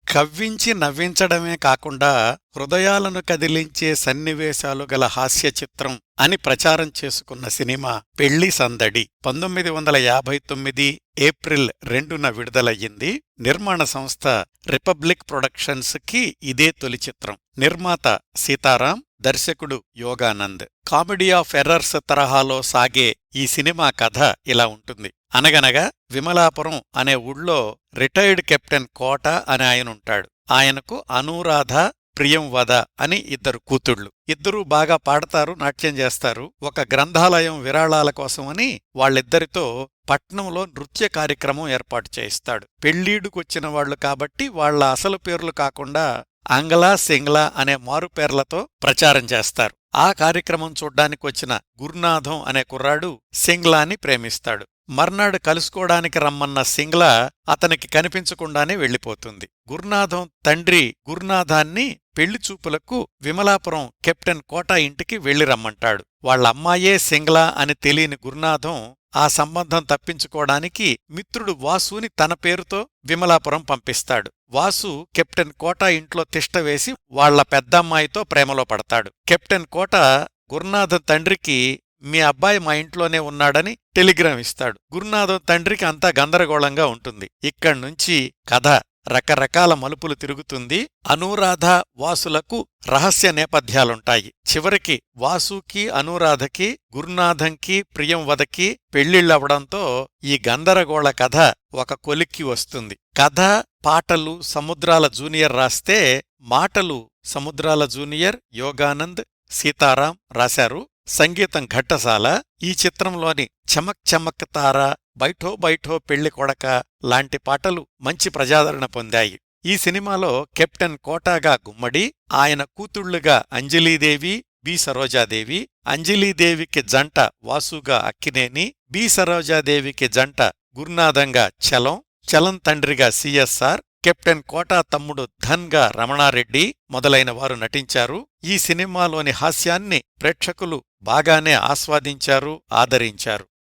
కవ్వించి నవ్వించడమే కాకుండా హృదయాలను కదిలించే సన్నివేశాలు గల హాస్య చిత్రం అని ప్రచారం చేసుకున్న సినిమా పెళ్లి సందడి 1959 ఏప్రిల్ 2న విడుదలయ్యింది. నిర్మాణ సంస్థ రిపబ్లిక్ ప్రొడక్షన్స్ కి ఇదే తొలి చిత్రం. నిర్మాత సీతారాం, దర్శకుడు యోగానంద్. కామెడీ ఆఫ్ ఎర్రర్స్ తరహాలో సాగే ఈ సినిమా కథ ఇలా ఉంటుంది. అనగనగా విమలాపురం అనే ఊళ్ళో రిటైర్డ్ కెప్టెన్ కోట అని ఆయనుంటాడు. ఆయనకు అనూరాధ, ప్రియంవద అని ఇద్దరు కూతుళ్లు. ఇద్దరూ బాగా పాడతారు, నాట్యం చేస్తారు. ఒక గ్రంథాలయం విరాళాల కోసమని వాళ్ళిద్దరితో పట్నంలో నృత్య కార్యక్రమం ఏర్పాటు చేయిస్తాడు. పెళ్లీడుకొచ్చిన వాళ్లు కాబట్టి వాళ్ల అసలు పేర్లు కాకుండా ఆంగ్లా, సింగ్లా అనే మారుపేర్లతో ప్రచారం చేస్తారు. ఆ కార్యక్రమం చూడ్డానికొచ్చిన గురునాథం అనే కుర్రాడు సింగ్లాని ప్రేమిస్తాడు. మర్నాడు కలుసుకోవడానికి రమ్మన్న సింగ్లా అతనికి కనిపించకుండానే వెళ్ళిపోతుంది. గురునాథం తండ్రి గురునాథాన్ని పెళ్లిచూపులకు విమలాపురం కెప్టెన్ కోట ఇంటికి వెళ్లి రమ్మంటాడు. వాళ్లమ్మాయే సింగ్లా అని తెలియని గురునాథం ఆ సంబంధం తప్పించుకోవడానికి మిత్రుడు వాసుని తన పేరుతో విమలాపురం పంపిస్తాడు. వాసు కెప్టెన్ కోట ఇంట్లో తిష్టవేసి వాళ్ల పెద్దమ్మాయితో ప్రేమలో పడతాడు. కెప్టెన్ కోట గురునాథం తండ్రికి మీ అబ్బాయి మా ఇంట్లోనే ఉన్నాడని టెలిగ్రామ్ ఇస్తాడు. గురునాథం తండ్రికి అంతా గందరగోళంగా ఉంటుంది. ఇక్కడ్నుంచి కథ రకరకాల మలుపులు తిరుగుతుంది. అనూరాధ, వాసులకు రహస్య నేపథ్యాలుంటాయి. చివరికి వాసుకి, అనూరాధకి, గురునాథంకి, ప్రియంవదకి పెళ్లిళ్లవడంతో ఈ గందరగోళ కథ ఒక కొలిక్కి వస్తుంది. కథ, పాటలు సముద్రాల జూనియర్ రాస్తే, మాటలు సముద్రాల జూనియర్, యోగానంద్, సీతారాం రాశారు. సంగీతం ఘట్టసాల. ఈ చిత్రంలోని చమక్ చమక్ తారా, బైఠో బైఠో పెళ్లి కొడక లాంటి పాటలు మంచి ప్రజాదరణ పొందాయి. ఈ సినిమాలో కెప్టెన్ కోటాగా గుమ్మడి, ఆయన కూతుళ్లుగా అంజలీదేవి, బి సరోజాదేవి, అంజలీదేవికి జంట వాసుగా అక్కినేని, బి సరోజాదేవికి జంట గురునాథంగా చలం, చలం తండ్రిగా సిఎస్ఆర్, కెప్టెన్ కోటా తమ్ముడు ధన్గా రమణారెడ్డి మొదలైన వారు నటించారు. ఈ సినిమాలోని హాస్యాన్ని ప్రేక్షకులు బాగానే ఆస్వాదించారు, ఆదరించారు.